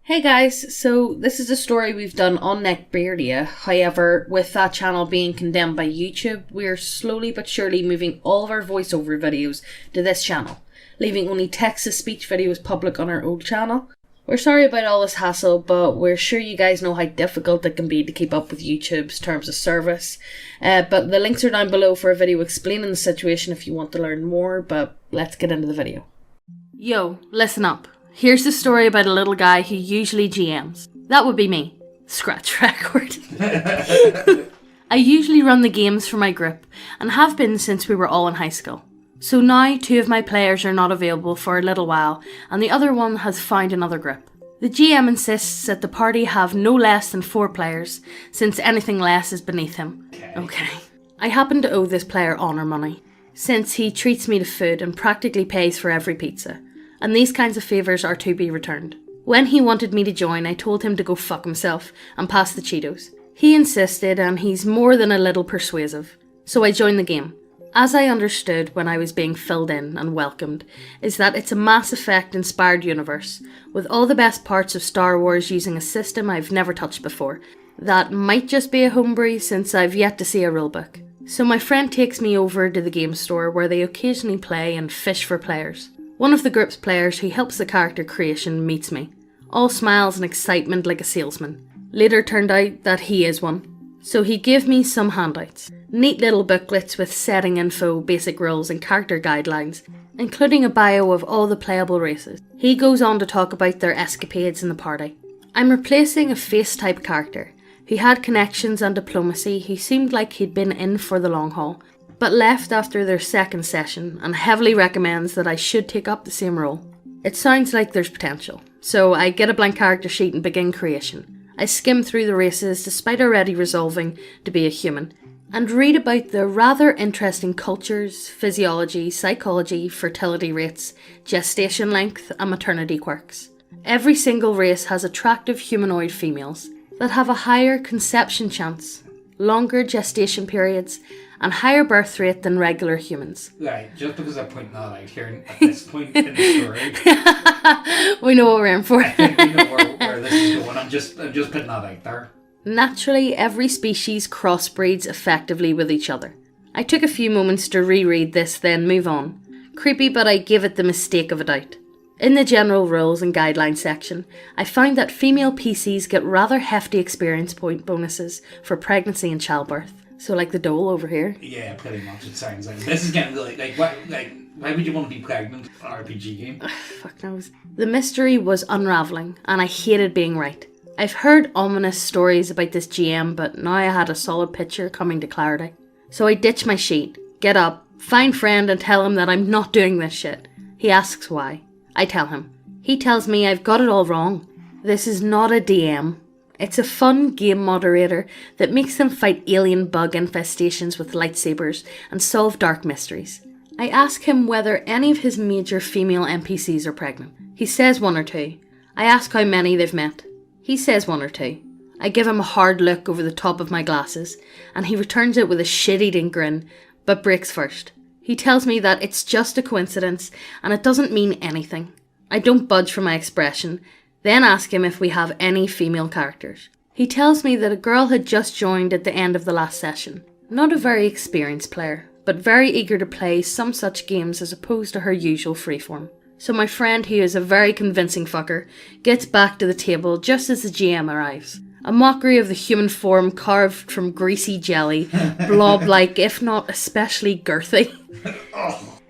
Hey guys, so this is a story we've done on Neckbeardia. However, with that channel being condemned by YouTube, we're slowly but surely moving all of our voiceover videos to this channel, leaving only text-to-speech videos public on our old channel. We're sorry about all this hassle, but we're sure you guys know how difficult it can be to keep up with YouTube's terms of service. But the links are down below for a video explaining the situation if you want to learn more, but let's get into the video. Yo, listen up. Here's the story about a little guy who usually GMs. That would be me. Scratch record. I usually run the games for my group, and have been since we were all in high school. So now 2 of my players are not available for a little while, and the other one has found another group. The GM insists that the party have no less than 4 players, since anything less is beneath him. Okay. I happen to owe this player honour money, since he treats me to food and practically pays for every pizza. And these kinds of favours are to be returned. When he wanted me to join, I told him to go fuck himself and pass the Cheetos. He insisted, and he's more than a little persuasive. So I joined the game. As I understood when I was being filled in and welcomed, is that it's a Mass Effect inspired universe, with all the best parts of Star Wars using a system I've never touched before. That might just be a homebrew since I've yet to see a rulebook. So my friend takes me over to the game store where they occasionally play and fish for players. One of the group's players who helps the character creation meets me, all smiles and excitement like a salesman. Later turned out that he is one. So he gave me some handouts, neat little booklets with setting info, basic rules and character guidelines, including a bio of all the playable races. He goes on to talk about their escapades in the party. I'm replacing a face-type character, who had connections and diplomacy, who seemed like he'd been in for the long haul, but left after their second session and heavily recommends that I should take up the same role. It sounds like there's potential, so I get a blank character sheet and begin creation. I skim through the races despite already resolving to be a human, and read about the rather interesting cultures, physiology, psychology, fertility rates, gestation length and maternity quirks. Every single race has attractive humanoid females that have a higher conception chance, longer gestation periods, and higher birth rate than regular humans. Right, just because I'm pointing that out here at this point in the story. We know what we're in for. I think we know where this is going. I'm just putting that out there. Naturally, every species crossbreeds effectively with each other. I took a few moments to reread this, then move on. Creepy, but I gave it the mistake of a doubt. In the general rules and guidelines section, I found that female PCs get rather hefty experience point bonuses for pregnancy and childbirth. So like the dole over here. Yeah, pretty much. It sounds like this is getting why would you want to be pregnant in an RPG game? Fuck knows. The mystery was unravelling, and I hated being right. I've heard ominous stories about this GM, but now I had a solid picture coming to clarity. So I ditch my sheet, get up, find friend and tell him that I'm not doing this shit. He asks why. I tell him. He tells me I've got it all wrong. This is not a DM. It's a fun game moderator that makes them fight alien bug infestations with lightsabers and solve dark mysteries. I ask him whether any of his major female NPCs are pregnant. He says 1 or 2. I ask how many they've met. He says 1 or 2. I give him a hard look over the top of my glasses, and he returns it with a shit-eating grin, but breaks first. He tells me that it's just a coincidence and it doesn't mean anything. I don't budge from my expression, then ask him if we have any female characters. He tells me that a girl had just joined at the end of the last session. Not a very experienced player, but very eager to play some such games as opposed to her usual freeform. So my friend, who is a very convincing fucker, gets back to the table just as the GM arrives. A mockery of the human form carved from greasy jelly, blob-like if not especially girthy.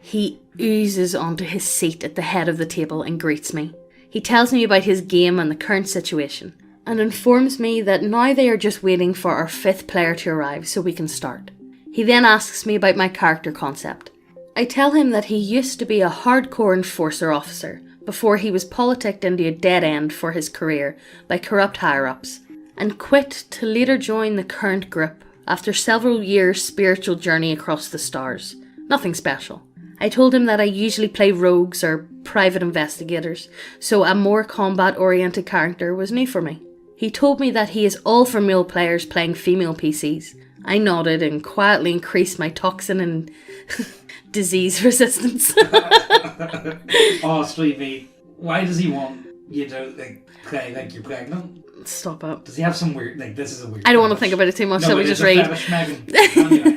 He oozes onto his seat at the head of the table and greets me. He tells me about his game and the current situation, and informs me that now they are just waiting for our 5th player to arrive so we can start. He then asks me about my character concept. I tell him that he used to be a hardcore enforcer officer before he was politicked into a dead end for his career by corrupt higher-ups, and quit to later join the current group after several years' spiritual journey across the stars. Nothing special. I told him that I usually play rogues or private investigators, so a more combat-oriented character was new for me. He told me that he is all for male players playing female PCs. I nodded and quietly increased my toxin and disease resistance. Oh, sweet mate. Why does he want you to, Like you're pregnant? Stop it. Does he have some weird, like this is a weird I don't want to fetish. think about it too much, No, so we it just is a read. fetish, Megan.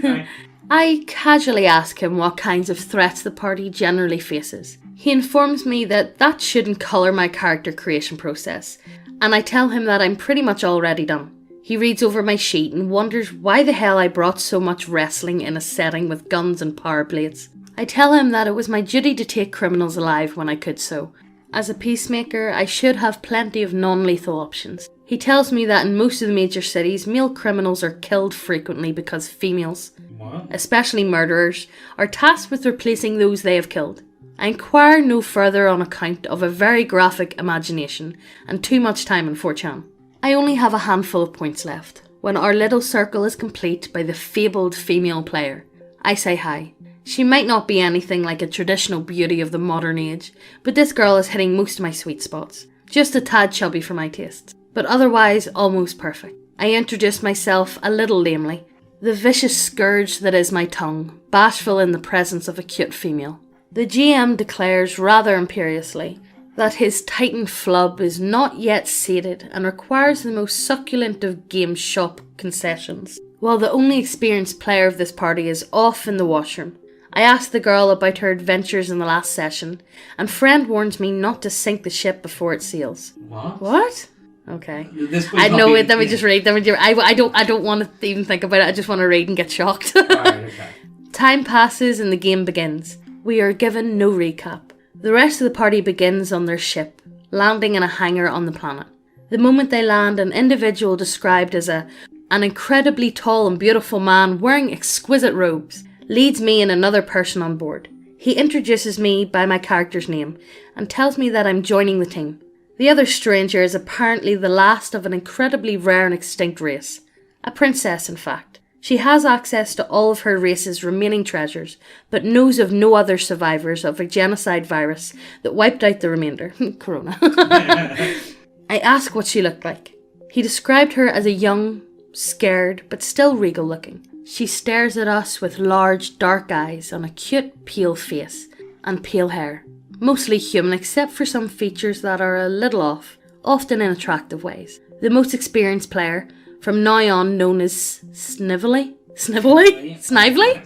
Anyway, I casually ask him what kinds of threats the party generally faces. He informs me that shouldn't colour my character creation process, and I tell him that I'm pretty much already done. He reads over my sheet and wonders why the hell I brought so much wrestling in a setting with guns and power blades. I tell him that it was my duty to take criminals alive when I could so. As a peacemaker, I should have plenty of non-lethal options. He tells me that in most of the major cities, male criminals are killed frequently because females, what? especially murderers, are tasked with replacing those they have killed. I inquire no further on account of a very graphic imagination and too much time in 4chan. I only have a handful of points left, when our little circle is complete by the fabled female player. I say hi. She might not be anything like a traditional beauty of the modern age, but this girl is hitting most of my sweet spots. Just a tad chubby for my tastes, but otherwise almost perfect. I introduce myself a little lamely, the vicious scourge that is my tongue, bashful in the presence of a cute female. The GM declares rather imperiously that his Titan flub is not yet sated and requires the most succulent of game shop concessions, while the only experienced player of this party is off in the washroom. I ask the girl about her adventures in the last session, and friend warns me not to sink the ship before it sails. What? Okay. I know it. Let me just read. I don't want to even think about it. I just want to read and get shocked. Alright, okay. Time passes and the game begins. We are given no recap. The rest of the party begins on their ship, landing in a hangar on the planet. The moment they land, an individual described as an incredibly tall and beautiful man wearing exquisite robes leads me and another person on board. He introduces me by my character's name and tells me that I'm joining the team. The other stranger is apparently the last of an incredibly rare and extinct race. A princess, in fact. She has access to all of her race's remaining treasures, but knows of no other survivors of a genocide virus that wiped out the remainder. Corona. I ask what she looked like. He described her as a young, scared, but still regal looking. She stares at us with large, dark eyes on a cute, pale face and pale hair. Mostly human except for some features that are a little off, often in attractive ways. The most experienced player, from now on known as Snively? Snively?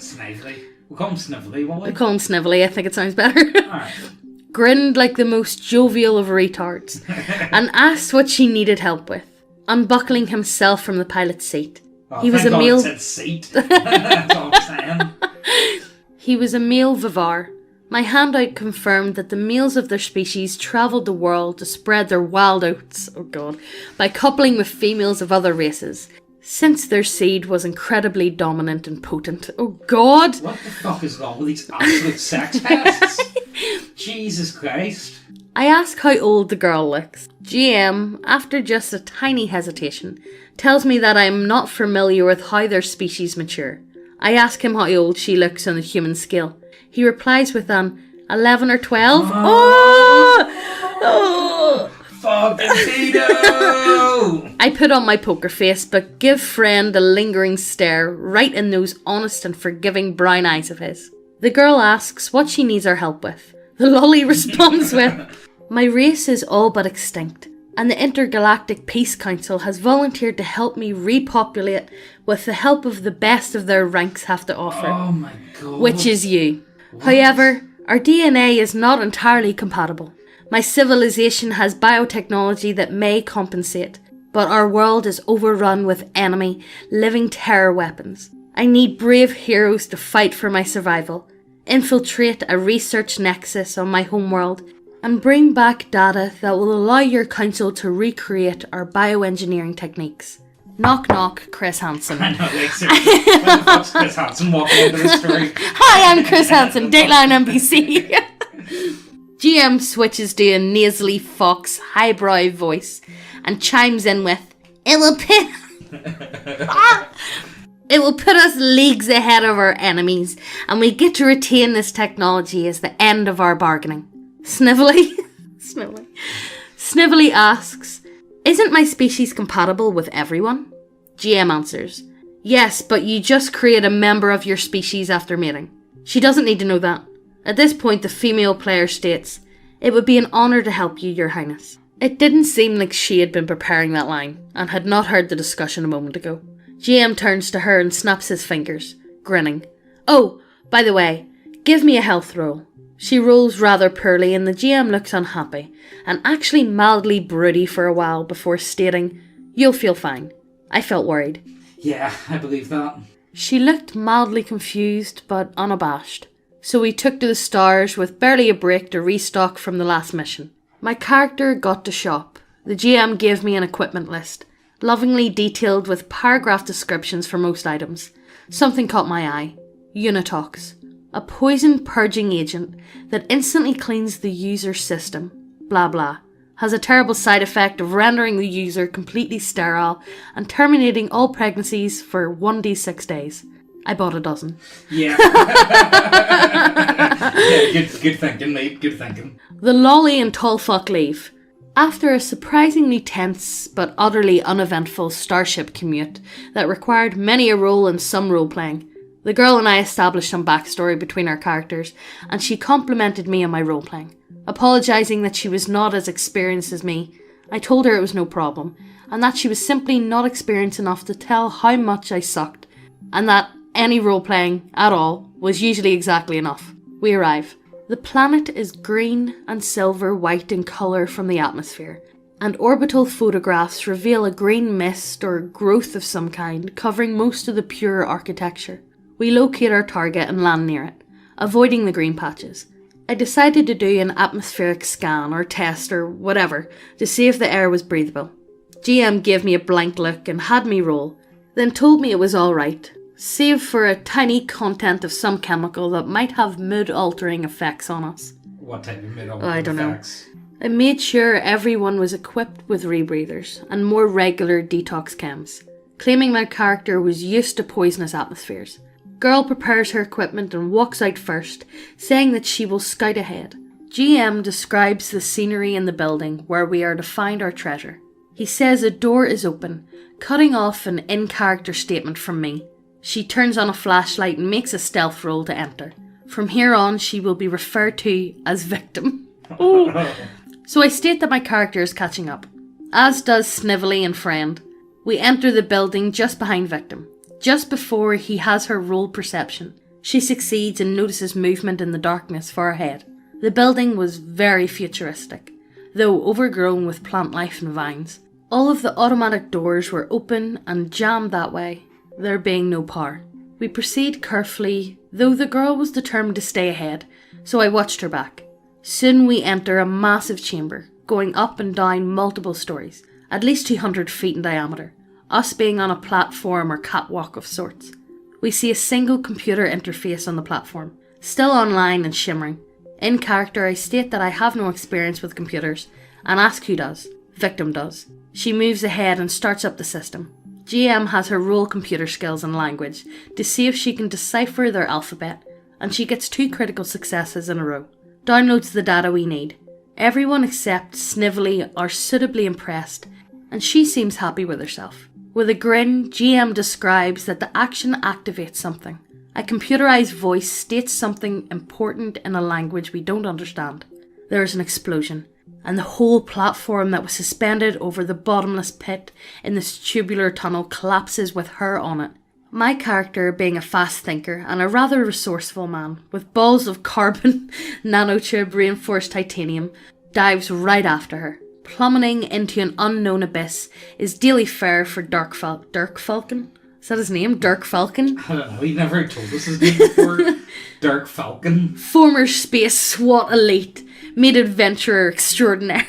We'll call him Snively, won't we? We call him Snively, I think it sounds better. Alright. Grinned like the most jovial of retards and asked what she needed help with, unbuckling himself from the pilot's seat. Oh, He was thank a God male. it said seat. That's all I'm saying. He was a male vivar. My handout confirmed that the males of their species travelled the world to spread their wild oats, oh god, by coupling with females of other races, since their seed was incredibly dominant and potent. Oh god! What the fuck is wrong with these absolute sex pests? Jesus Christ. I ask how old the girl looks. GM, after just a tiny hesitation, tells me that I am not familiar with how their species mature. I ask him how old she looks on the human scale. He replies with an 11 or 12. Oh! Fucking pedo! I put on my poker face, but give friend a lingering stare right in those honest and forgiving brown eyes of his. The girl asks what she needs our help with. The lolly responds with, "My race is all but extinct, and the Intergalactic Peace Council has volunteered to help me repopulate with the help of the best of their ranks have to offer." Oh my god. Which is you. However, our DNA is not entirely compatible. My civilization has biotechnology that may compensate, but our world is overrun with enemy, living terror weapons. I need brave heroes to fight for my survival, infiltrate a research nexus on my homeworld, and bring back data that will allow your council to recreate our bioengineering techniques. Knock knock, Chris Hansen. I know, like, seriously. When the fuck's Chris Hansen walking into the story? Hi, I'm Chris Hansen, Dateline NBC. GM switches to a nasally fox highbrow voice and chimes in with, It will put us leagues ahead of our enemies, and we get to retain this technology as the end of our bargaining." Snively asks, "Isn't my species compatible with everyone?" GM answers, "Yes, but you just create a member of your species after mating." She doesn't need to know that. At this point, the female player states, "It would be an honour to help you, Your Highness." It didn't seem like she had been preparing that line, and had not heard the discussion a moment ago. GM turns to her and snaps his fingers, grinning. Oh, by the way, give me a health roll. She rolls rather poorly and the GM looks unhappy, and actually mildly broody for a while before stating, You'll feel fine. I felt worried. Yeah, I believe that. She looked mildly confused but unabashed, so we took to the stars with barely a break to restock from the last mission. My character got to shop. The GM gave me an equipment list, lovingly detailed with paragraph descriptions for most items. Something caught my eye. Unitox. A poison purging agent that instantly cleans the user's system. Blah blah. Has a terrible side effect of rendering the user completely sterile and terminating all pregnancies for 1d6 days. I bought a dozen. Yeah. Yeah, good thinking, mate. Good thinking. The lolly and tall fuck leave. After a surprisingly tense but utterly uneventful starship commute that required many a roll and some role-playing, the girl and I established some backstory between our characters, and she complimented me on my role-playing. Apologising that she was not as experienced as me, I told her it was no problem, and that she was simply not experienced enough to tell how much I sucked, and that any role-playing at all was usually exactly enough. We arrive. The planet is green and silver white in colour from the atmosphere, and orbital photographs reveal a green mist or growth of some kind covering most of the pure architecture. We locate our target and land near it, avoiding the green patches. I decided to do an atmospheric scan or test or whatever to see if the air was breathable. GM gave me a blank look and had me roll, then told me it was alright, save for a tiny content of some chemical that might have mood-altering effects on us. What type of mid-altering I don't effects? know. I made sure everyone was equipped with rebreathers and more regular detox chems, claiming my character was used to poisonous atmospheres. Girl prepares her equipment and walks out first, saying that she will scout ahead. GM describes the scenery in the building where we are to find our treasure. He says a door is open, cutting off an in-character statement from me. She turns on a flashlight and makes a stealth roll to enter. From here on, she will be referred to as victim. So I state that my character is catching up, as does Snively and Friend. We enter the building just behind victim. Just before he has her roll perception, she succeeds and notices movement in the darkness far ahead. The building was very futuristic, though overgrown with plant life and vines. All of the automatic doors were open and jammed that way, there being no power. We proceed carefully, though the girl was determined to stay ahead, so I watched her back. Soon we enter a massive chamber, going up and down multiple stories, at least 200 feet in diameter. Us being on a platform or catwalk of sorts. We see a single computer interface on the platform, still online and shimmering. In character, I state that I have no experience with computers, and ask who does. Victim does. She moves ahead and starts up the system. GM has her roll computer skills and language to see if she can decipher their alphabet, and she gets 2 critical successes in a row. Downloads the data we need. Everyone except Snively are suitably impressed, and she seems happy with herself. With a grin, GM describes that the action activates something. A computerized voice states something important in a language we don't understand. There is an explosion, and the whole platform that was suspended over the bottomless pit in this tubular tunnel collapses with her on it. My character, being a fast thinker and a rather resourceful man, with balls of carbon nanotube reinforced titanium, dives right after her. Plummeting into an unknown abyss is daily fare for Dirk Falcon? Is that his name? Dirk Falcon? I don't know, he never told us his name before. Dirk Falcon. Former space SWAT elite, made adventurer extraordinaire.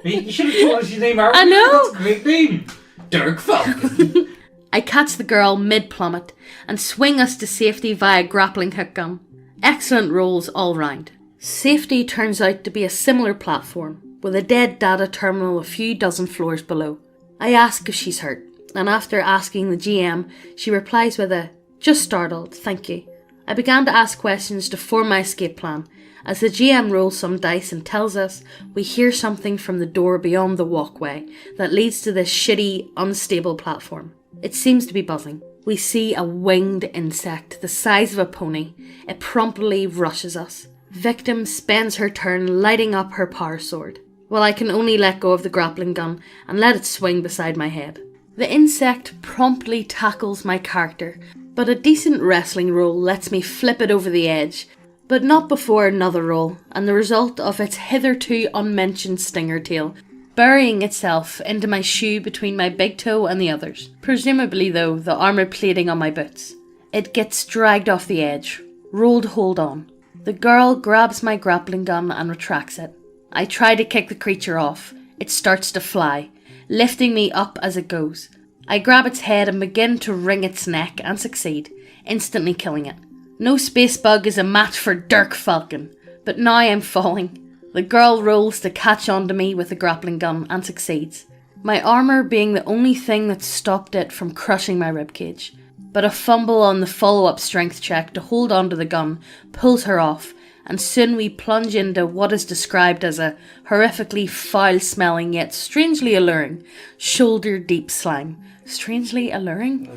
You should have told us his name earlier. I know. That's a great name. Dirk Falcon. I catch the girl mid-plummet and swing us to safety via grappling hook gun. Excellent rolls all round. Safety turns out to be a similar platform, with a dead data terminal a few dozen floors below. I ask if she's hurt, and after asking the GM, she replies with a, "Just startled, thank you." I began to ask questions to form my escape plan, as the GM rolls some dice and tells us we hear something from the door beyond the walkway that leads to this shitty, unstable platform. It seems to be buzzing. We see a winged insect the size of a pony. It promptly rushes us. Victim spends her turn lighting up her power sword. while I can only let go of the grappling gun and let it swing beside my head. The insect promptly tackles my character, but a decent wrestling roll lets me flip it over the edge, but not before another roll, and the result of its hitherto unmentioned stinger tail burying itself into my shoe between my big toe and the others. Presumably though, the armoured plating on my boots. It gets dragged off the edge, rolled hold on. The girl grabs my grappling gun and retracts it. I try to kick the creature off. It starts to fly, lifting me up as it goes. I grab its head and begin to wring its neck and succeed, instantly killing it. No space bug is a match for Dirk Falcon, but now I'm falling. The girl rolls to catch onto me with the grappling gun and succeeds, my armour being the only thing that stopped it from crushing my ribcage. But a fumble on the follow-up strength check to hold onto the gun pulls her off, and soon we plunge into what is described as a horrifically foul-smelling yet strangely alluring shoulder-deep slime. Strangely alluring?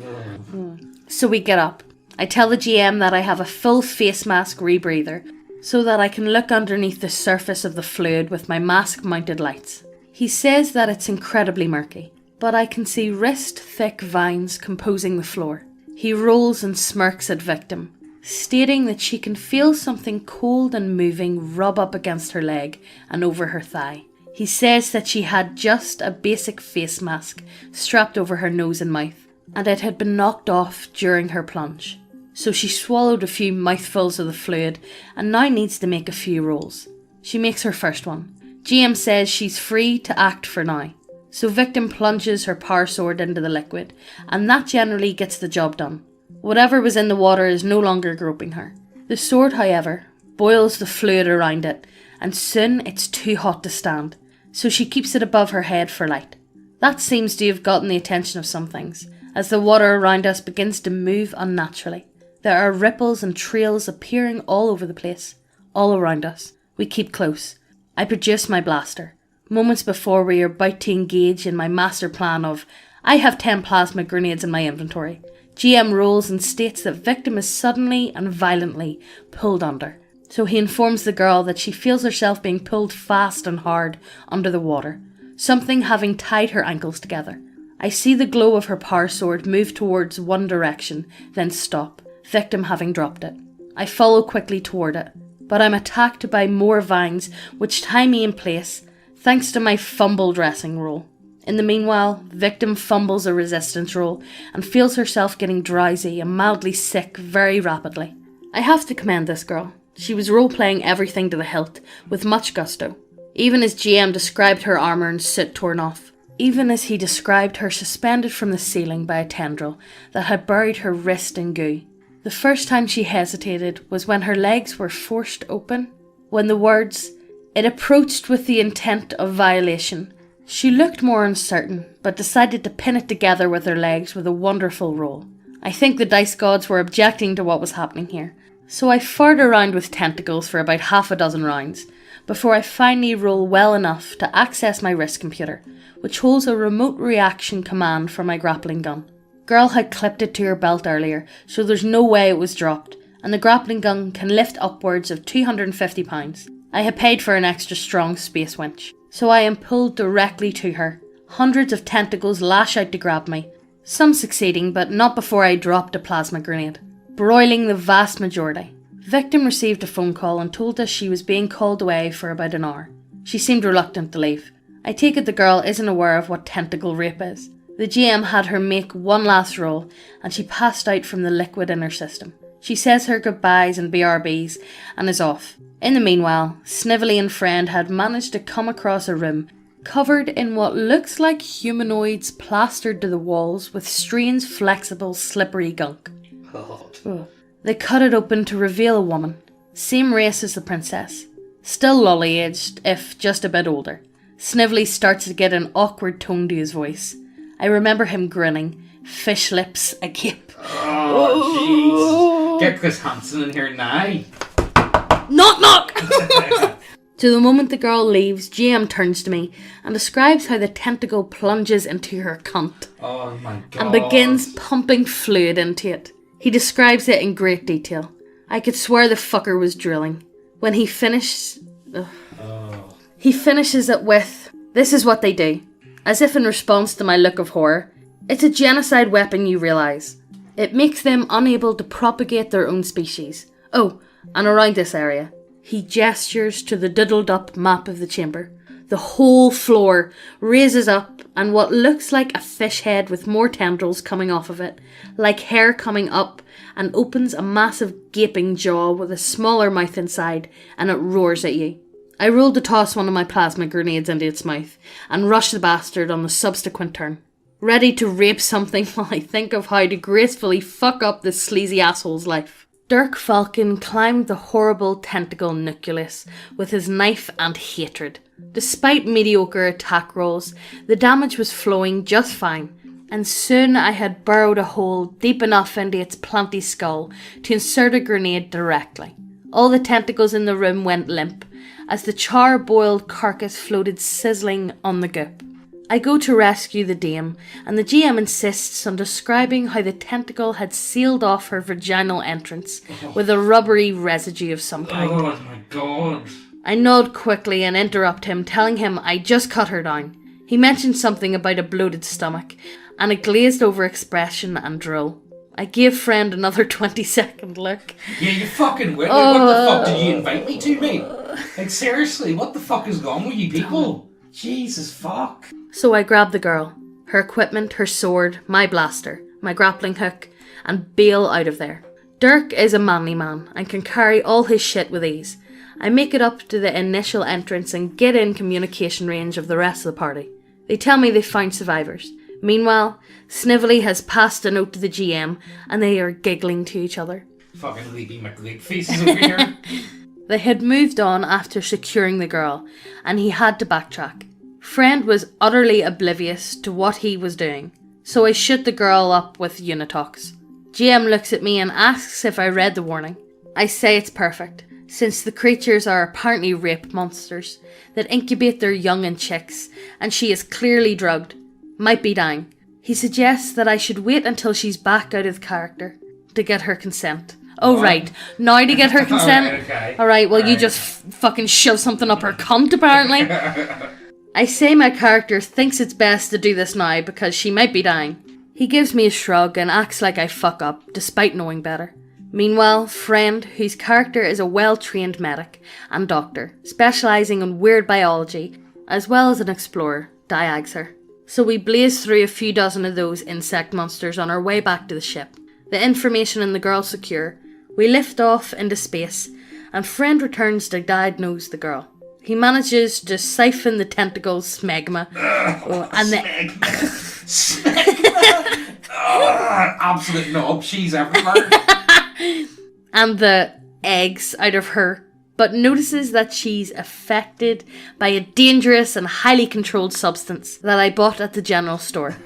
So we get up. I tell the GM that I have a full face mask rebreather, so that I can look underneath the surface of the fluid with my mask-mounted lights. He says that it's incredibly murky, but I can see wrist-thick vines composing the floor. He rolls and smirks at Victim, stating that she can feel something cold and moving rub up against her leg and over her thigh. He says that she had just a basic face mask strapped over her nose and mouth, and it had been knocked off during her plunge. So she swallowed a few mouthfuls of the fluid and now needs to make a few rolls. She makes her first one. GM says she's free to act for now. So Victim plunges her power sword into the liquid, and that generally gets the job done. Whatever was in the water is no longer groping her. The sword, however, boils the fluid around it, and soon it's too hot to stand, so she keeps it above her head for light. That seems to have gotten the attention of some things, as the water around us begins to move unnaturally. There are ripples and trails appearing all over the place, all around us. We keep close. I produce my blaster. Moments before we are about to engage in my master plan of, I have 10 plasma grenades in my inventory. GM rolls and states that Victim is suddenly and violently pulled under. So he informs the girl that she feels herself being pulled fast and hard under the water, something having tied her ankles together. I see the glow of her power sword move towards one direction, then stop. Victim having dropped it. I follow quickly toward it, but I'm attacked by more vines which tie me in place thanks to my fumbled dressing roll. In the meanwhile, Victim fumbles a resistance roll and feels herself getting drowsy and mildly sick very rapidly. I have to commend this girl. She was role-playing everything to the hilt with much gusto. Even as GM described her armour and soot torn off. Even as he described her suspended from the ceiling by a tendril that had buried her wrist in goo. The first time she hesitated was when her legs were forced open. When the words, "It approached with the intent of violation." She looked more uncertain, but decided to pin it together with her legs with a wonderful roll. I think the dice gods were objecting to what was happening here, so I fought around with tentacles for about half a dozen rounds, before I finally roll well enough to access my wrist computer, which holds a remote reaction command for my grappling gun. Girl had clipped it to her belt earlier, so there's no way it was dropped, and the grappling gun can lift upwards of 250 pounds. I had paid for an extra strong space winch, so I am pulled directly to her. Hundreds of tentacles lash out to grab me, some succeeding, but not before I dropped a plasma grenade, broiling the vast majority. Victim received a phone call and told us she was being called away for about an hour. She seemed reluctant to leave. I take it the girl isn't aware of what tentacle rape is. The GM had her make one last roll, and she passed out from the liquid in her system. She says her goodbyes and BRBs, and is off. In the meanwhile, Snivelly and friend had managed to come across a room, covered in what looks like humanoids plastered to the walls with strange, flexible, slippery gunk. God. They cut it open to reveal a woman, same race as the princess, still lolly-aged, if just a bit older. Snivelly starts to get an awkward tone to his voice. I remember him grinning, fish lips agape. Oh, jeez. Get Chris Hansen in here now. Knock, knock! To the moment the girl leaves, GM turns to me and describes how the tentacle plunges into her cunt. Oh my god. And begins pumping fluid into it. He describes it in great detail. I could swear the fucker was drilling. When he finished... He finishes it with, "This is what they do," as if in response to my look of horror. It's a genocide weapon, you realise. It makes them unable to propagate their own species. Oh, and around this area. He gestures to the diddled up map of the chamber. The whole floor raises up, and what looks like a fish head with more tendrils coming off of it, like hair coming up, and opens a massive gaping jaw with a smaller mouth inside, and it roars at you. I rolled to toss one of my plasma grenades into its mouth, and rush the bastard on the subsequent turn. Ready to rape something while I think of how to gracefully fuck up this sleazy asshole's life. Dirk Falcon climbed the horrible tentacle nucleus with his knife and hatred. Despite mediocre attack rolls, the damage was flowing just fine, and soon I had burrowed a hole deep enough into its planty skull to insert a grenade directly. All the tentacles in the room went limp, as the char-boiled carcass floated sizzling on the goop. I go to rescue the dame, and the GM insists on describing how the tentacle had sealed off her vaginal entrance with a rubbery residue of some kind. Oh my god. I nod quickly and interrupt him, telling him I just cut her down. He mentioned something about a bloated stomach, and a glazed over expression and drool. I gave friend another 20-second look. Yeah, you fucking win. Like, what the fuck did you invite me to, mate? Like, seriously, what the fuck is wrong with you people? Jesus fuck. So I grab the girl, her equipment, her sword, my blaster, my grappling hook, and bail out of there. Dirk is a manly man and can carry all his shit with ease. I make it up to the initial entrance and get in communication range of the rest of the party. They tell me they've found survivors. Meanwhile, Snively has passed a note to the GM and they are giggling to each other. Fucking Leapy McLeap faces over here. They had moved on after securing the girl, and he had to backtrack. Friend was utterly oblivious to what he was doing, so I shoot the girl up with Unitox. GM looks at me and asks if I read the warning. I say it's perfect, since the creatures are apparently rape monsters that incubate their young and chicks, and she is clearly drugged, might be dying. He suggests that I should wait until she's back out of character to get her consent. Oh, what? Right. Now to get her consent? Alright, okay. Alright, well, you just fucking shove something up her cunt, apparently. I say my character thinks it's best to do this now because she might be dying. He gives me a shrug and acts like I fuck up, despite knowing better. Meanwhile, Friend, whose character is a well-trained medic and doctor, specialising in weird biology, as well as an explorer, diags her. So we blaze through a few dozen of those insect monsters on our way back to the ship. The information and the girl secure. We lift off into space, and Friend returns to diagnose the girl. He manages to siphon the tentacle's smegma. And Smegma! Absolute knob, she's everywhere. And the eggs out of her, but notices that she's affected by a dangerous and highly controlled substance that I bought at the general store.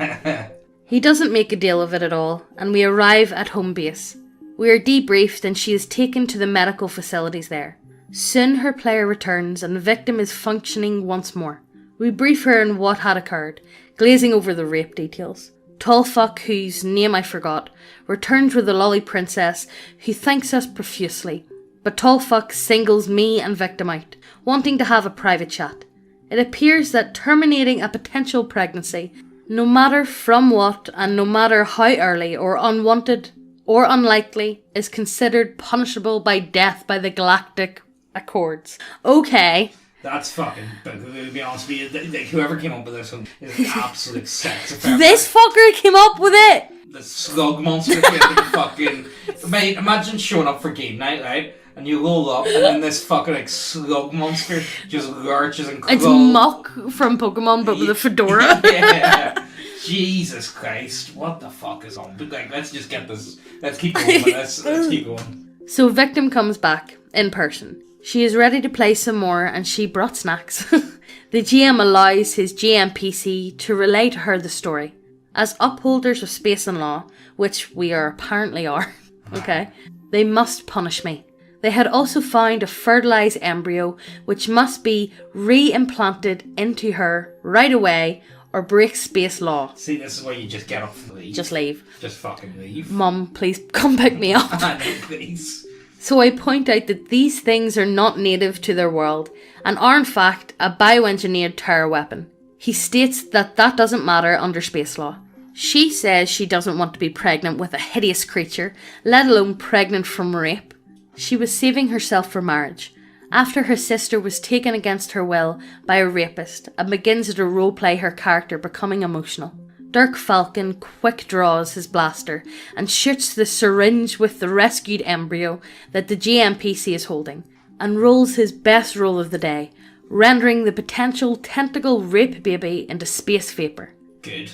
He doesn't make a deal of it at all, and we arrive at home base. We are debriefed and she is taken to the medical facilities there. Soon her player returns and the victim is functioning once more. We brief her on what had occurred, glazing over the rape details. Tall fuck, whose name I forgot, returns with the lolly princess, who thanks us profusely. But Tall fuck singles me and victim out, wanting to have a private chat. It appears that terminating a potential pregnancy, no matter from what and no matter how early or unwanted or unlikely, is considered punishable by death by the Galactic Accords. Okay. That's fucking, to be honest with you, whoever came up with this one is an absolute sex offender. This fucker came up with it! The slug monster came fucking... Mate, imagine showing up for game night, right? And you roll up, and then this fucking like slug monster just lurches and crawls. It's Muck from Pokemon, but with a fedora. Yeah. Jesus Christ, what the fuck is on? But like, let's just get this. Let's keep going with this. Let's keep going. So victim comes back in person. She is ready to play some more, and she brought snacks. The GM allows his GM PC to relay to her the story. As upholders of space and law, which we apparently are, okay, they must punish me. They had also found a fertilized embryo, which must be re-implanted into her right away, or break space law. See, this is why you just get up and leave. Just leave. Just fucking leave. Mum, please come pick me up. I know, please. So I point out that these things are not native to their world and are in fact a bioengineered terror weapon. He states that that doesn't matter under space law. She says she doesn't want to be pregnant with a hideous creature, let alone pregnant from rape. She was saving herself for marriage, after her sister was taken against her will by a rapist, and begins to roleplay her character becoming emotional. Dirk Falcon quick draws his blaster and shoots the syringe with the rescued embryo that the GMPC is holding, and rolls his best roll of the day, rendering the potential tentacle rape baby into space vapour. Good.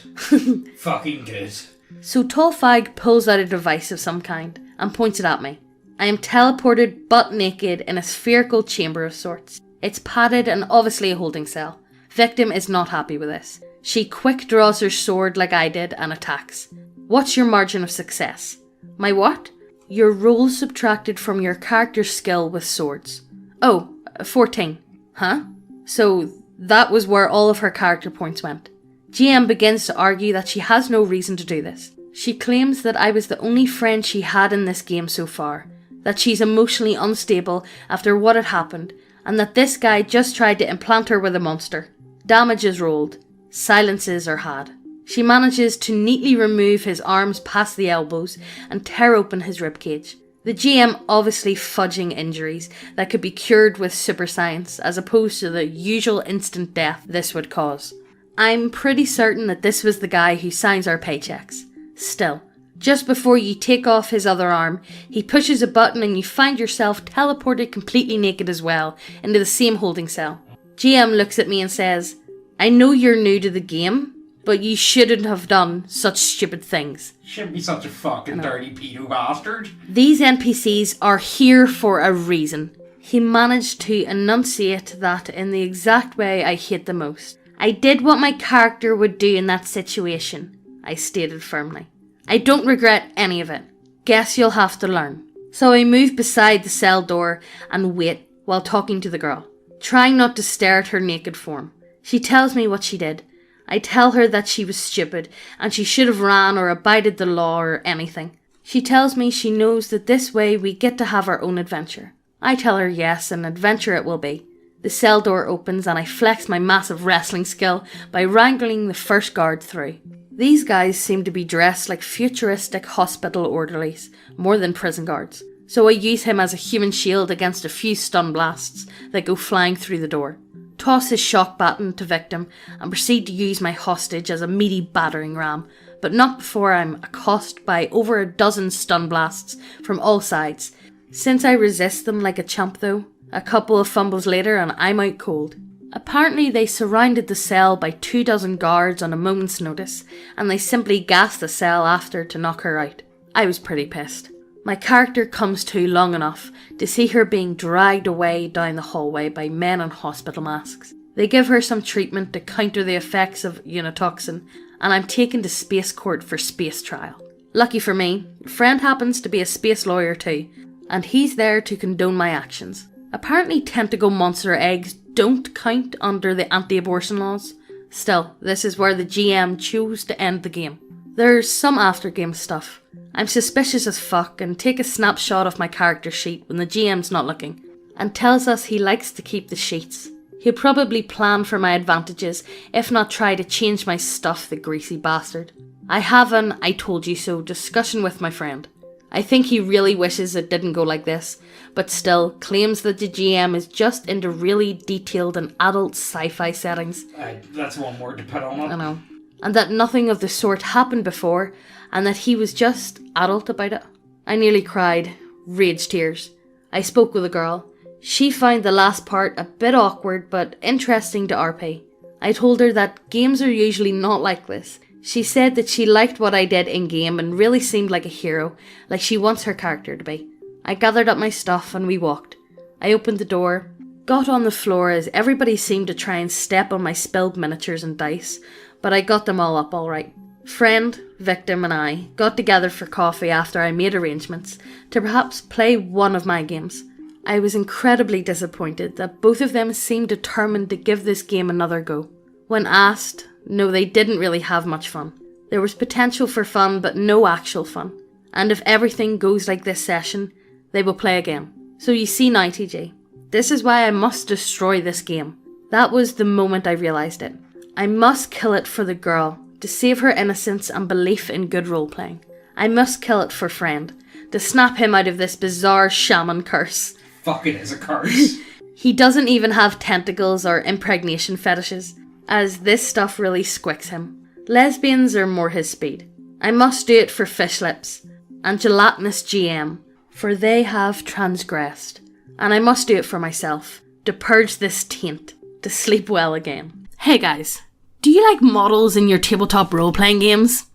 Fucking good. So Tolfag pulls out a device of some kind and points it at me. I am teleported butt naked in a spherical chamber of sorts. It's padded and obviously a holding cell. Victim is not happy with this. She quick draws her sword like I did and attacks. What's your margin of success? My what? Your roll subtracted from your character's skill with swords. Oh, 14. Huh? So that was where all of her character points went. GM begins to argue that she has no reason to do this. She claims that I was the only friend she had in this game so far, that she's emotionally unstable after what had happened, and that this guy just tried to implant her with a monster. Damage is rolled. Silences are had. She manages to neatly remove his arms past the elbows and tear open his ribcage. The GM obviously fudging injuries that could be cured with super science as opposed to the usual instant death this would cause. I'm pretty certain that this was the guy who signs our paychecks. Still, just before you take off his other arm, he pushes a button and you find yourself teleported completely naked as well into the same holding cell. GM looks at me and says, I know you're new to the game, but you shouldn't have done such stupid things. Shouldn't be such a fucking dirty pedo bastard. These NPCs are here for a reason. He managed to enunciate that in the exact way I hate the most. I did what my character would do in that situation, I stated firmly. I don't regret any of it. Guess you'll have to learn. So I move beside the cell door and wait while talking to the girl, trying not to stare at her naked form. She tells me what she did. I tell her that she was stupid and she should have ran or abided the law or anything. She tells me she knows that this way we get to have our own adventure. I tell her yes, an adventure it will be. The cell door opens and I flex my massive wrestling skill by wrangling the first guard through. These guys seem to be dressed like futuristic hospital orderlies, more than prison guards. So I use him as a human shield against a few stun blasts that go flying through the door. Toss his shock baton to victim and proceed to use my hostage as a meaty battering ram, but not before I'm accosted by over a dozen stun blasts from all sides. Since I resist them like a champ though, a couple of fumbles later and I'm out cold. Apparently they surrounded the cell by 24 guards on a moment's notice, and they simply gassed the cell after to knock her out. I was pretty pissed. My character comes to long enough to see her being dragged away down the hallway by men in hospital masks. They give her some treatment to counter the effects of unitoxin, and I'm taken to space court for space trial. Lucky for me, a friend happens to be a space lawyer too, and he's there to condone my actions. Apparently tentacle monster eggs don't count under the anti-abortion laws. Still, this is where the GM chose to end the game. There's some after-game stuff. I'm suspicious as fuck and take a snapshot of my character sheet when the GM's not looking, and tells us he likes to keep the sheets. He'll probably plan for my advantages, if not try to change my stuff, the greasy bastard. I have an I told you so discussion with my friend. I think he really wishes it didn't go like this, but still claims that the GM is just into really detailed and adult sci-fi settings. That's one word to put on it. I know. And that nothing of the sort happened before, and that he was just adult about it. I nearly cried. Rage tears. I spoke with a girl. She found the last part a bit awkward but interesting to RP. I told her that games are usually not like this. She said that she liked what I did in-game and really seemed like a hero, like she wants her character to be. I gathered up my stuff and we walked. I opened the door, got on the floor as everybody seemed to try and step on my spilled miniatures and dice, but I got them all up alright. Friend, victim and I got together for coffee after I made arrangements to perhaps play one of my games. I was incredibly disappointed that both of them seemed determined to give this game another go. When asked, no, they didn't really have much fun. There was potential for fun, but no actual fun. And if everything goes like this session, they will play again. So you see now, TJ, this is why I must destroy this game. That was the moment I realised it. I must kill it for the girl, to save her innocence and belief in good role-playing. I must kill it for Friend, to snap him out of this bizarre shaman curse. Fucking is a curse. He doesn't even have tentacles or impregnation fetishes, as this stuff really squicks him. Lesbians are more his speed. I must do it for Fish Lips and Gelatinous GM, for they have transgressed. And I must do it for myself, to purge this taint, to sleep well again. Hey guys, do you like models in your tabletop role-playing games?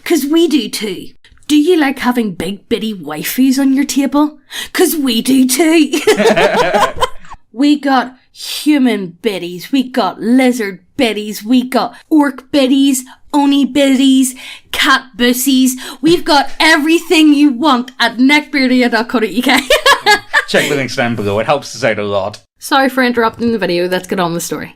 'Cause we do too. Do you like having big bitty waifus on your table? 'Cause we do too. We got human biddies, we got lizard biddies, we got orc biddies, oni biddies, cat bussies. We've got everything you want at neckbeardia.co.uk. Check the links down below, it helps us out a lot. Sorry for interrupting the video, let's get on with the story.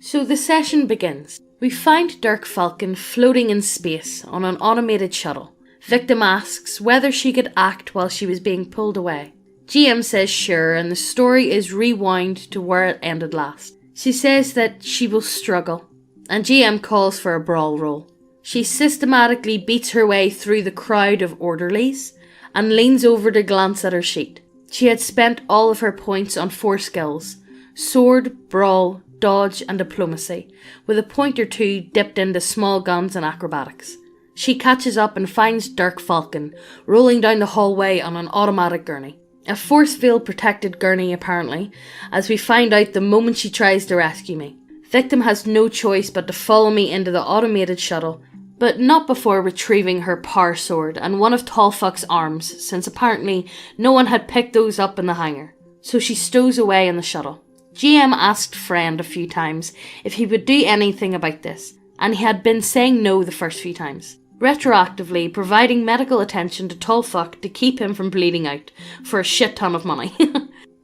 So the session begins. We find Dirk Falcon floating in space on an automated shuttle. Victim asks whether she could act while she was being pulled away. GM says sure, and the story is rewound to where it ended last. She says that she will struggle, and GM calls for a brawl roll. She systematically beats her way through the crowd of orderlies and leans over to glance at her sheet. She had spent all of her points on 4 skills: sword, brawl, dodge and diplomacy, with a point or 2 dipped into small guns and acrobatics. She catches up and finds Dirk Falcon rolling down the hallway on an automatic gurney. A force field protected gurney apparently, as we find out the moment she tries to rescue me. Victim has no choice but to follow me into the automated shuttle, but not before retrieving her power sword and one of Tallfuck's arms, since apparently no one had picked those up in the hangar. So she stows away in the shuttle. GM asked Friend a few times if he would do anything about this, and he had been saying no the first few times, retroactively providing medical attention to Tallfuck to keep him from bleeding out for a shit ton of money.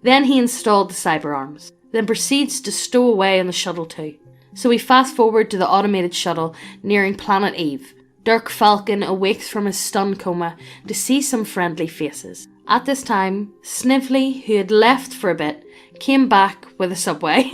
Then he installed the cyber arms, then proceeds to stow away in the shuttle too. So we fast forward to the automated shuttle nearing Planet Eve. Dirk Falcon awakes from his stun coma to see some friendly faces. At this time, Snively, who had left for a bit, came back with a subway.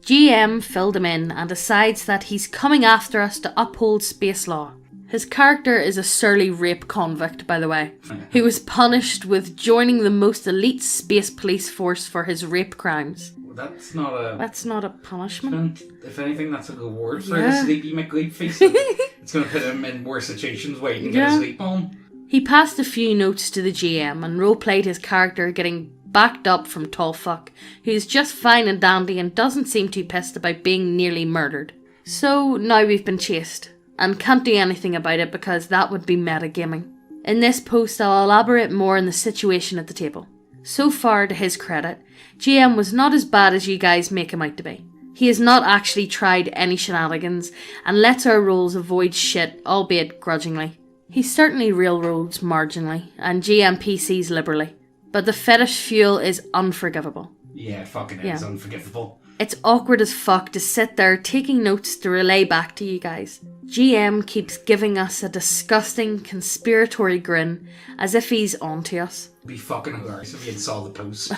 GM filled him in and decides that he's coming after us to uphold space law. His character is a surly rape convict, by the way, who was punished with joining the most elite space police force for his rape crimes. That's not a punishment. If anything, that's a reward for the sleepy McLeap face. It's going to put him in worse situations where he can get a sleep on. He passed a few notes to the GM and roleplayed his character getting backed up from Tallfuck, who's just fine and dandy and doesn't seem too pissed about being nearly murdered. So now we've been chased, and can't do anything about it because that would be metagaming. In this post I'll elaborate more on the situation at the table. So far, to his credit, GM was not as bad as you guys make him out to be. He has not actually tried any shenanigans and lets our roles avoid shit, albeit grudgingly. He certainly railroads marginally and GM PCs liberally, but the fetish fuel is unforgivable. Yeah, fucking is unforgivable. It's awkward as fuck to sit there taking notes to relay back to you guys. GM keeps giving us a disgusting conspiratory grin as if he's onto us. It'd be fucking hilarious if you saw the post.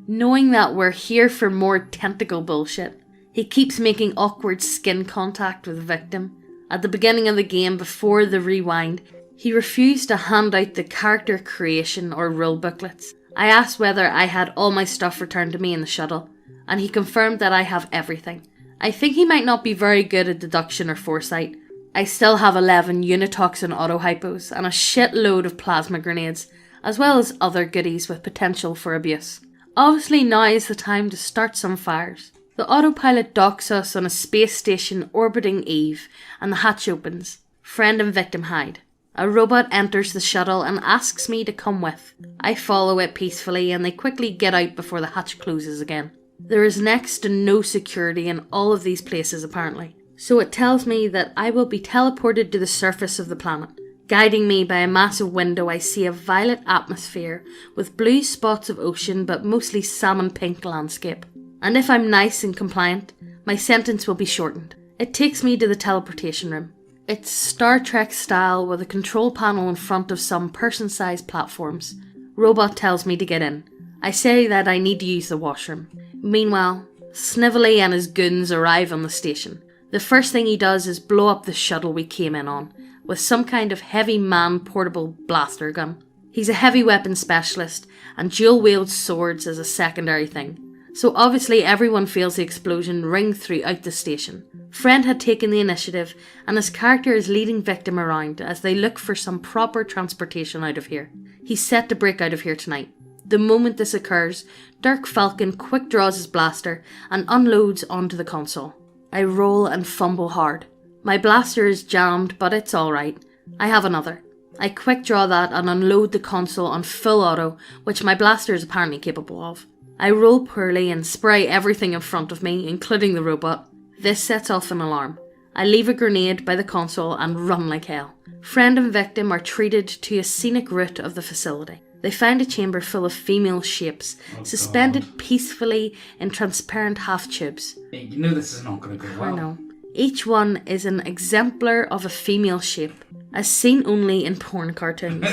Knowing that we're here for more tentacle bullshit, he keeps making awkward skin contact with Victim. At the beginning of the game, before the rewind, he refused to hand out the character creation or rule booklets. I asked whether I had all my stuff returned to me in the shuttle, and he confirmed that I have everything. I think he might not be very good at deduction or foresight. I still have 11 unitoxin auto-hypos and a shitload of plasma grenades, as well as other goodies with potential for abuse. Obviously now is the time to start some fires. The autopilot docks us on a space station orbiting Eve, and the hatch opens. Friend and Victim hide. A robot enters the shuttle and asks me to come with. I follow it peacefully and they quickly get out before the hatch closes again. There is next to no security in all of these places apparently, so it tells me that I will be teleported to the surface of the planet. Guiding me by a massive window, I see a violet atmosphere with blue spots of ocean but mostly salmon pink landscape. And if I'm nice and compliant, my sentence will be shortened. It takes me to the teleportation room. It's Star Trek style with a control panel in front of some person-sized platforms. Robot tells me to get in. I say that I need to use the washroom. Meanwhile, Snively and his goons arrive on the station. The first thing he does is blow up the shuttle we came in on, with some kind of heavy man-portable blaster gun. He's a heavy weapons specialist, and dual-wields swords as a secondary thing. So obviously everyone feels the explosion ring throughout the station. Friend had taken the initiative, and his character is leading Victim around as they look for some proper transportation out of here. He's set to break out of here tonight. The moment this occurs, Dirk Falcon quick draws his blaster and unloads onto the console. I roll and fumble hard. My blaster is jammed, but it's alright. I have another. I quick draw that and unload the console on full auto, which my blaster is apparently capable of. I roll poorly and spray everything in front of me, including the robot. This sets off an alarm. I leave a grenade by the console and run like hell. Friend and Victim are treated to a scenic route of the facility. They find a chamber full of female shapes, suspended peacefully in transparent half-tubes. Hey, you know this is not going to go well. I know. Each one is an exemplar of a female shape, as seen only in porn cartoons.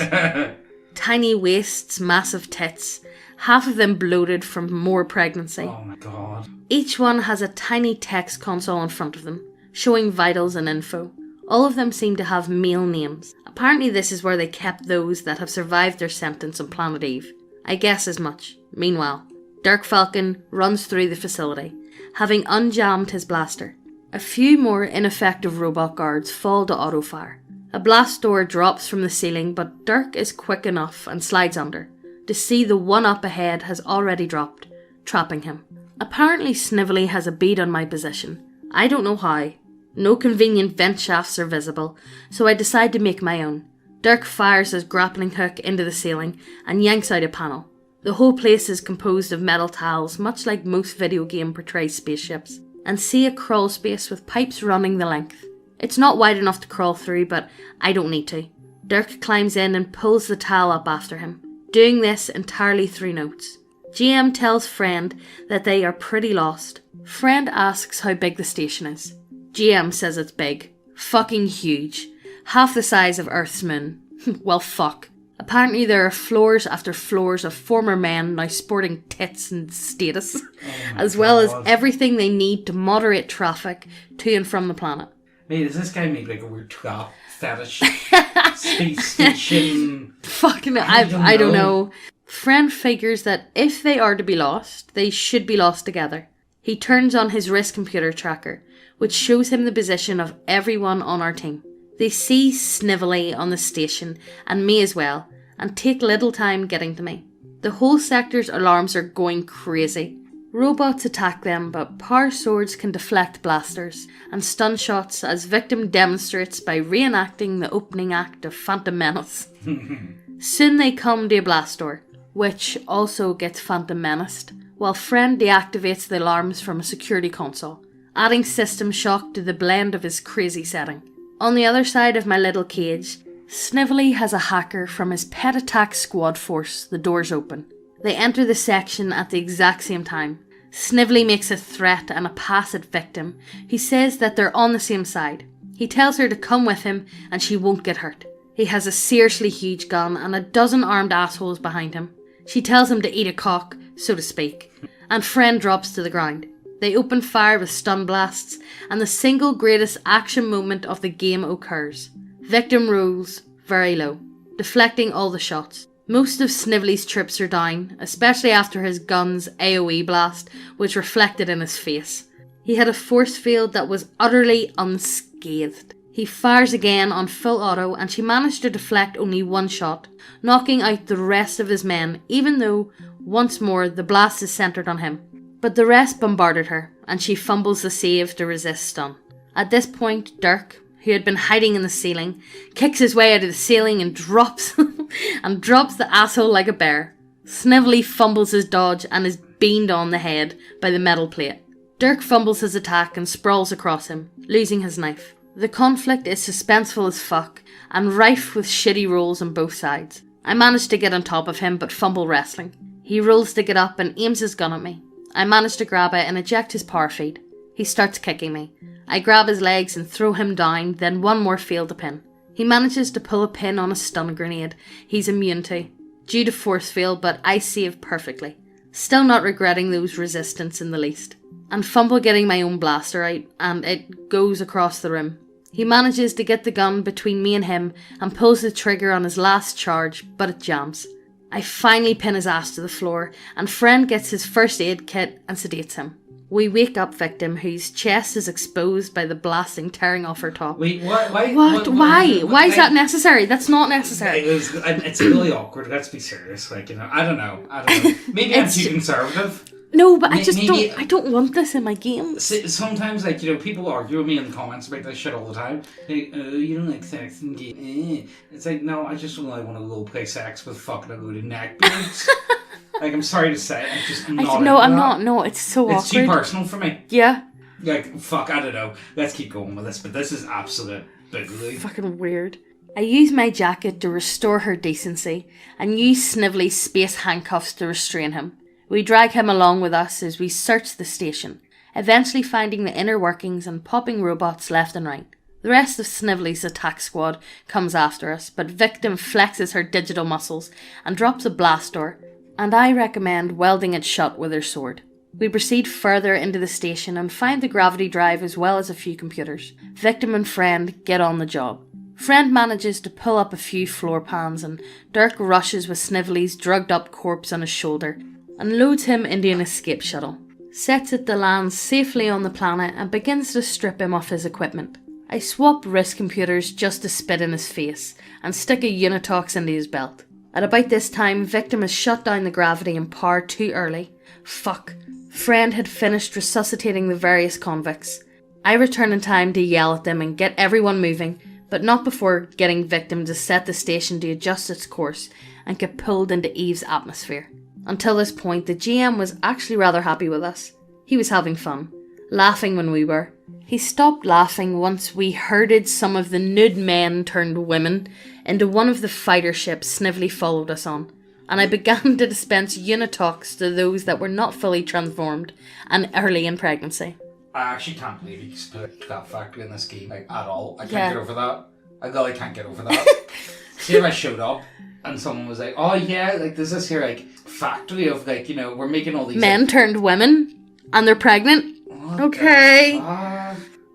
Tiny waists, massive tits, half of them bloated from more pregnancy. Oh my god. Each one has a tiny text console in front of them, showing vitals and info. All of them seem to have male names. Apparently this is where they kept those that have survived their sentence on Planet Eve. I guess as much. Meanwhile, Dirk Falcon runs through the facility, having unjammed his blaster. A few more ineffective robot guards fall to auto-fire. A blast door drops from the ceiling, but Dirk is quick enough and slides under, to see the one up ahead has already dropped, trapping him. Apparently Snively has a bead on my position. I don't know how. No convenient vent shafts are visible, so I decide to make my own. Dirk fires his grappling hook into the ceiling and yanks out a panel. The whole place is composed of metal tiles, much like most video game portrays spaceships, and see a crawl space with pipes running the length. It's not wide enough to crawl through, but I don't need to. Dirk climbs in and pulls the tile up after him, doing this entirely through notes. GM tells Friend that they are pretty lost. Friend asks how big the station is. GM says it's big. Fucking huge. Half the size of Earth's moon. Well, fuck. Apparently there are floors after floors of former men now sporting tits and status, as well as everything they need to moderate traffic to and from the planet. Mate, does this guy make like a weird trap fetish? Space station? Fucking, I don't know. Friend figures that if they are to be lost, they should be lost together. He turns on his wrist computer tracker, which shows him the position of everyone on our team. They see Snively on the station, and me as well, and take little time getting to me. The whole sector's alarms are going crazy. Robots attack them, but power swords can deflect blasters and stun shots as Victim demonstrates by reenacting the opening act of Phantom Menace. Soon they come to a blast door, which also gets Phantom Menaced, while Friend deactivates the alarms from a security console, adding system shock to the blend of his crazy setting. On the other side of my little cage, Snively has a hacker from his pet attack squad force. The doors open. They enter the section at the exact same time. Snively makes a threat and a pass at Victim. He says that they're on the same side. He tells her to come with him and she won't get hurt. He has a seriously huge gun and a dozen armed assholes behind him. She tells him to eat a cock, so to speak, and Friend drops to the ground. They open fire with stun blasts, and the single greatest action moment of the game occurs. Victim rolls very low, deflecting all the shots. Most of Snively's troops are down, especially after his gun's AoE blast, which reflected in his face. He had a force field that was utterly unscathed. He fires again on full auto and she managed to deflect only one shot, knocking out the rest of his men, even though, once more, the blast is centred on him. But the rest bombarded her, and she fumbles the save to resist stun. At this point, Dirk, who had been hiding in the ceiling, kicks his way out of the ceiling and drops the asshole like a bear. Snively fumbles his dodge and is beamed on the head by the metal plate. Dirk fumbles his attack and sprawls across him, losing his knife. The conflict is suspenseful as fuck, and rife with shitty rolls on both sides. I manage to get on top of him, but fumble wrestling. He rolls to get up and aims his gun at me. I manage to grab it and eject his power feed. He starts kicking me. I grab his legs and throw him down, then one more failed to pin. He manages to pull a pin on a stun grenade he's immune to. due to force field, but I saved perfectly. Still not regretting those resistance in the least. And fumble getting my own blaster out, and it goes across the room. He manages to get the gun between me and him and pulls the trigger on his last charge, but it jams. I finally pin his ass to the floor, and friend gets his first aid kit and sedates him. We wake up victim, whose chest is exposed by the blasting tearing off her top. Wait, what? Why? Why is that necessary? That's not necessary. It's really awkward. Let's be serious. Like, you know, I don't know. Maybe I'm too conservative. No, but I don't want this in my games. Sometimes, like, you know, people argue with me in the comments about this shit all the time. Like, you don't like sex in games. It's like, no, I just really want to go play sex with fucking a load of neckbeards. Like, I'm sorry to say, I'm not. No, it's so awkward. It's too personal for me. Yeah. Like, fuck, I don't know. Let's keep going with this, but this is absolute bigly. Fucking weird. I use my jacket to restore her decency, and use Snively's space handcuffs to restrain him. We drag him along with us as we search the station, eventually finding the inner workings and popping robots left and right. The rest of Snively's attack squad comes after us, but Victim flexes her digital muscles and drops a blast door, and I recommend welding it shut with her sword. We proceed further into the station and find the gravity drive as well as a few computers. Victim and Friend get on the job. Friend manages to pull up a few floor pans, and Dirk rushes with Snively's drugged up corpse on his shoulder and loads him into an escape shuttle, sets it to land safely on the planet and begins to strip him of his equipment. I swap wrist computers just to spit in his face and stick a Unitox into his belt. At about this time, Victim has shut down the gravity and power too early. Fuck. Friend had finished resuscitating the various convicts. I return in time to yell at them and get everyone moving, but not before getting Victim to set the station to adjust its course and get pulled into Eve's atmosphere. Until this point, the GM was actually rather happy with us. He was having fun, laughing when we were. He stopped laughing once we herded some of the nude men turned women into one of the fighter ships Snively followed us on, and I began to dispense Unitox to those that were not fully transformed and early in pregnancy. I actually can't believe you split that factory in this game, like, at all. I can't get over that. I really can't get over that. See if I showed up and someone was like, oh yeah, like there's this here like factory of like, you know, we're making all these men like, turned women and they're pregnant. Okay.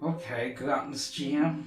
Okay, good on this GM.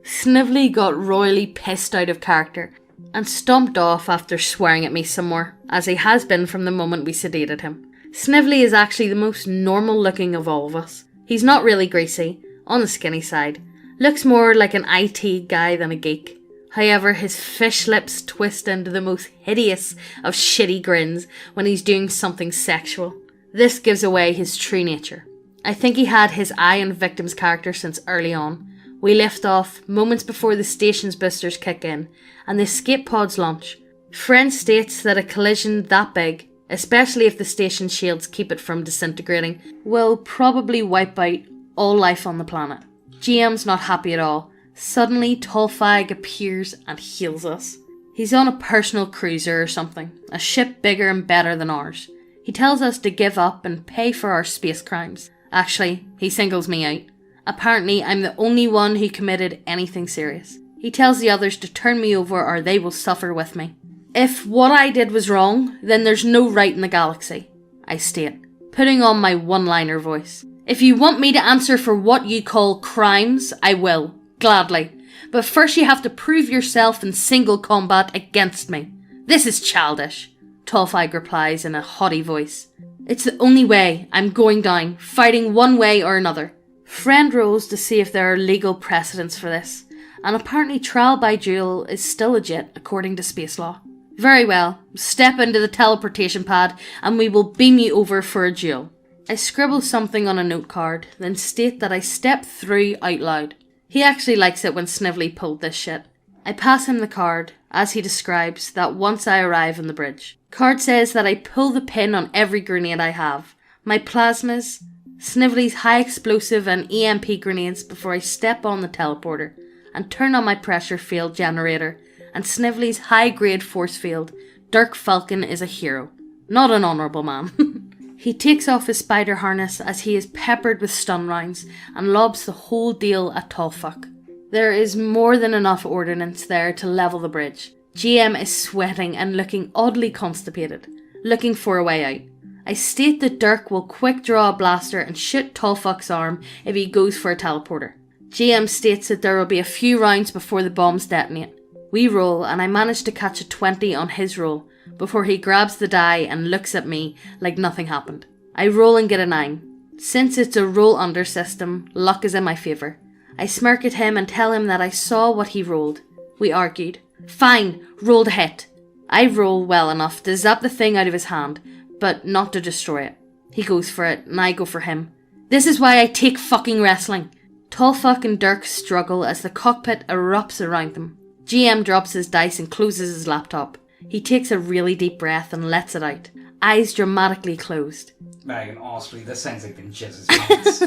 Snively got royally pissed out of character and stomped off after swearing at me some more, as he has been from the moment we sedated him. Snively is actually the most normal looking of all of us. He's not really greasy, on the skinny side, looks more like an IT guy than a geek. However, his fish lips twist into the most hideous of shitty grins when he's doing something sexual. This gives away his true nature. I think he had his eye on Victim's character since early on. We lift off moments before the station's boosters kick in and the escape pods launch. Friend states that a collision that big, especially if the station shields keep it from disintegrating, will probably wipe out all life on the planet. GM's not happy at all. Suddenly, Tolfag appears and heals us. He's on a personal cruiser or something, a ship bigger and better than ours. He tells us to give up and pay for our space crimes. Actually, he singles me out. Apparently, I'm the only one who committed anything serious. He tells the others to turn me over or they will suffer with me. If what I did was wrong, then there's no right in the galaxy, I state, putting on my one-liner voice. If you want me to answer for what you call crimes, I will. Gladly. But first you have to prove yourself in single combat against me. This is childish, Tolfag replies in a haughty voice. It's the only way. I'm going down, fighting one way or another. Friend rolls to see if there are legal precedents for this, and apparently trial by duel is still legit according to space law. Very well, step into the teleportation pad and we will beam you over for a duel. I scribble something on a note card, then state that I step through out loud. He actually likes it when Snively pulled this shit. I pass him the card, as he describes, that once I arrive on the bridge. Card says that I pull the pin on every grenade I have. My plasmas, Snively's high explosive and EMP grenades before I step on the teleporter, and turn on my pressure field generator, and Snively's high grade force field. Dirk Falcon is a hero, not an honourable man. He takes off his spider harness as he is peppered with stun rounds and lobs the whole deal at Tolfag. There is more than enough ordnance there to level the bridge. GM is sweating and looking oddly constipated, looking for a way out. I state that Dirk will quick draw a blaster and shoot Tallfuck's arm if he goes for a teleporter. GM states that there will be a few rounds before the bombs detonate. We roll and I manage to catch a 20 on his roll before he grabs the die and looks at me like nothing happened. I roll and get a 9. Since it's a roll under system, luck is in my favour. I smirk at him and tell him that I saw what he rolled. We argued. Fine, roll the hit. I roll well enough to zap the thing out of his hand, but not to destroy it. He goes for it, and I go for him. This is why I take fucking wrestling. Tallfuck and Dirk struggle as the cockpit erupts around them. GM drops his dice and closes his laptop. He takes a really deep breath and lets it out, eyes dramatically closed. Megan, honestly, this sounds like the jizz's pants.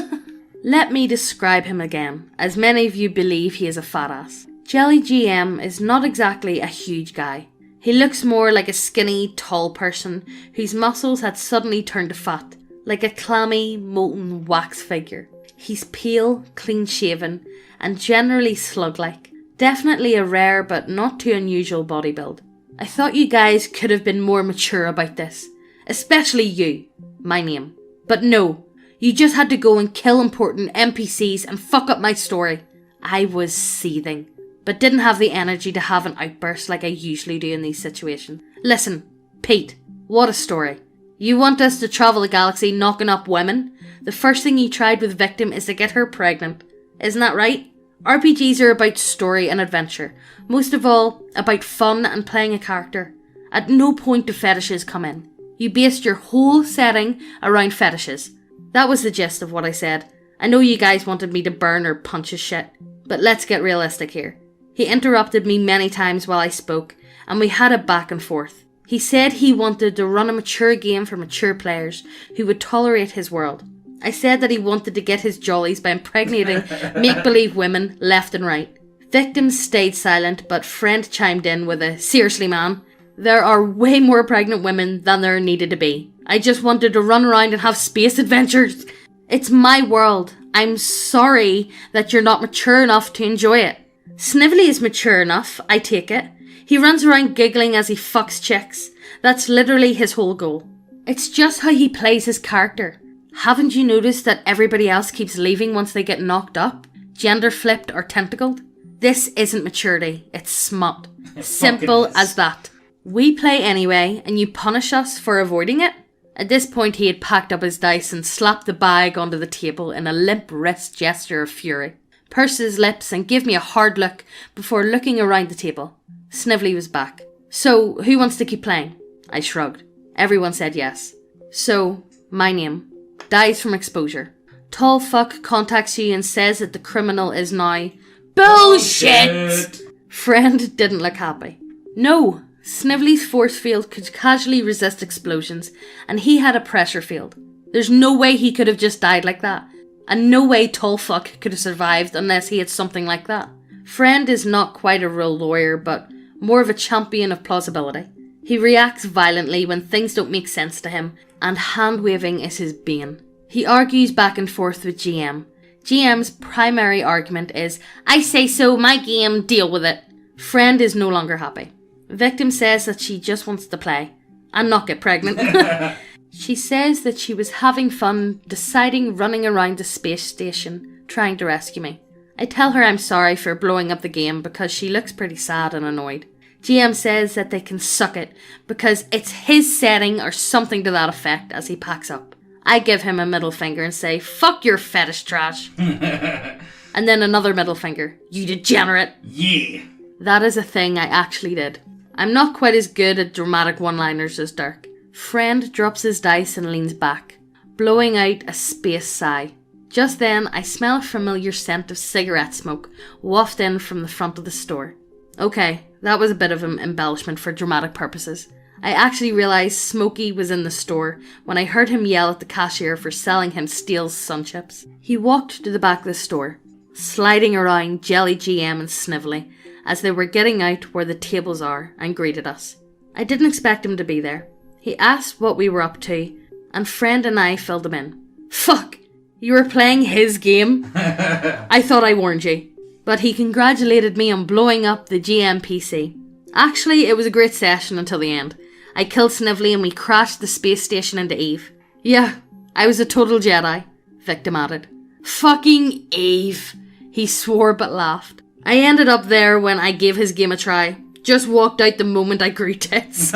Let me describe him again, as many of you believe he is a fat ass. Jelly GM is not exactly a huge guy. He looks more like a skinny, tall person whose muscles had suddenly turned to fat, like a clammy, molten wax figure. He's pale, clean-shaven, and generally slug-like. Definitely a rare but not too unusual body build. I thought you guys could have been more mature about this. Especially you, my name. But no, you just had to go and kill important NPCs and fuck up my story. I was seething, but didn't have the energy to have an outburst like I usually do in these situations. Listen, Pete, what a story. You want us to travel the galaxy knocking up women? The first thing you tried with Victim is to get her pregnant. Isn't that right? RPGs are about story and adventure. Most of all, about fun and playing a character. At no point do fetishes come in. You based your whole setting around fetishes. That was the gist of what I said. I know you guys wanted me to burn or punch his shit, but let's get realistic here. He interrupted me many times while I spoke, and we had a back and forth. He said he wanted to run a mature game for mature players who would tolerate his world. I said that he wanted to get his jollies by impregnating make-believe women left and right. Victims stayed silent, but Friend chimed in with a, seriously man, there are way more pregnant women than there needed to be. I just wanted to run around and have space adventures. It's my world. I'm sorry that you're not mature enough to enjoy it. Snively is mature enough, I take it. He runs around giggling as he fucks chicks. That's literally his whole goal. It's just how he plays his character. Haven't you noticed that everybody else keeps leaving once they get knocked up? Gender flipped or tentacled? This isn't maturity, it's smut. Simple as that. We play anyway, and you punish us for avoiding it? At this point he had packed up his dice and slapped the bag onto the table in a limp wrist gesture of fury. Pursed his lips and gave me a hard look before looking around the table. Snively was back. So, who wants to keep playing? I shrugged. Everyone said yes. So, my name. Dies from exposure. Tallfuck contacts you and says that the criminal is now... Bullshit! Friend didn't look happy. No, Snively's force field could casually resist explosions, and he had a pressure field. There's no way he could have just died like that. And no way Tallfuck could have survived unless he had something like that. Friend is not quite a real lawyer, but more of a champion of plausibility. He reacts violently when things don't make sense to him, and hand-waving is his bane. He argues back and forth with GM. GM's primary argument is, I say so, my game, deal with it. Friend is no longer happy. Victim says that she just wants to play, and not get pregnant. She says that she was having fun deciding running around the space station, trying to rescue me. I tell her I'm sorry for blowing up the game because she looks pretty sad and annoyed. GM says that they can suck it because it's his setting or something to that effect as he packs up. I give him a middle finger and say, fuck your fetish trash. And then another middle finger. You degenerate. Yeah. That is a thing I actually did. I'm not quite as good at dramatic one-liners as Dirk. Friend drops his dice and leans back, blowing out a space sigh. Just then, I smell a familiar scent of cigarette smoke waft in from the front of the store. Okay, that was a bit of an embellishment for dramatic purposes. I actually realised Smokey was in the store when I heard him yell at the cashier for selling him Steele's Sun Chips. He walked to the back of the store, sliding around Jelly GM and Snively as they were getting out where the tables are, and greeted us. I didn't expect him to be there. He asked what we were up to, and Friend and I filled him in. Fuck! You were playing his game? I thought I warned you. But he congratulated me on blowing up the GM PC. Actually, it was a great session until the end. I killed Snively and we crashed the space station into Eve. Yeah, I was a total Jedi. Victim added. Fucking Eve. He swore but laughed. I ended up there when I gave his game a try. Just walked out the moment I grew tits.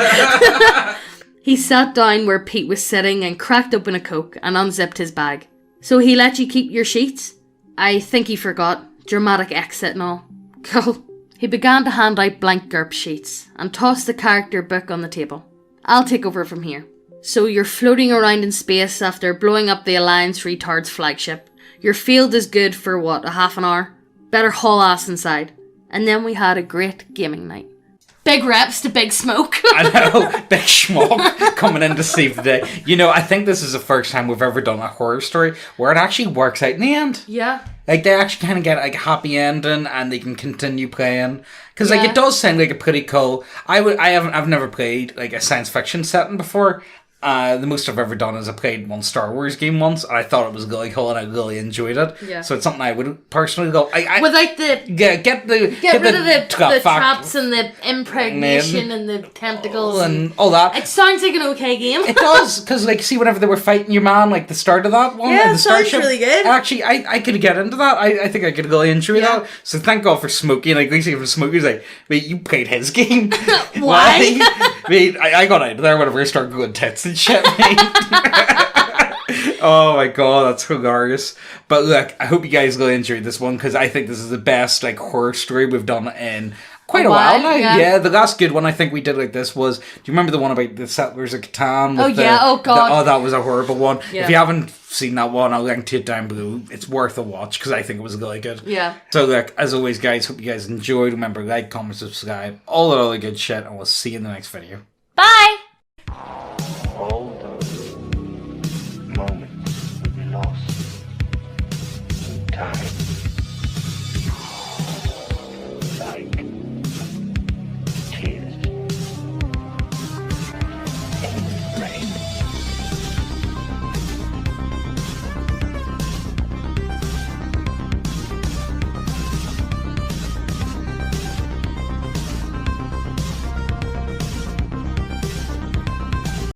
He sat down where Pete was sitting and cracked open a Coke and unzipped his bag. So he let you keep your sheets? I think he forgot. Dramatic exit and all. Cool. He began to hand out blank GURP sheets and tossed the character book on the table. I'll take over from here. So you're floating around in space after blowing up the Alliance retard's flagship. Your field is good for what, a half an hour? Better haul ass inside. And then we had a great gaming night. Big reps to Big Smoke. I know, Big Schmuck coming in to save the day. You know, I think this is the first time we've ever done a horror story where it actually works out in the end. Yeah. Like, they actually kind of get like a happy ending and they can continue playing. Because, like, it does sound like a pretty cool... I've never played, like, a science fiction setting before. The most I've ever done is I played one Star Wars game once, and I thought it was really cool, and I really enjoyed it. Yeah. So it's something I would personally go. Without the get rid of the traps and the impregnation and the tentacles and all that. It sounds like an okay game. It does, because like, see, whenever they were fighting your man, like the start of that one, yeah, the starship, sounds really good. Actually, I could get into that. I think I could really enjoy that. So thank God for Smokey. Like, we see for Smokey's like, wait, you played his game? Why? Mate, I got out of there whenever I started going tits and shit, mate. Oh my god, that's hilarious. But look, I hope you guys really enjoyed this one, because I think this is the best like horror story we've done in quite a while now. Yeah, the last good one I think we did like this was, do you remember the one about the settlers of Catan? Oh god. That was a horrible one. Yeah. If you haven't seen that one, I'll link to it down below. It's worth a watch, because I think it was really good. Yeah. So look, as always guys, hope you guys enjoyed. Remember, like, comment, subscribe, all that other good shit, and we'll see you in the next video. Bye!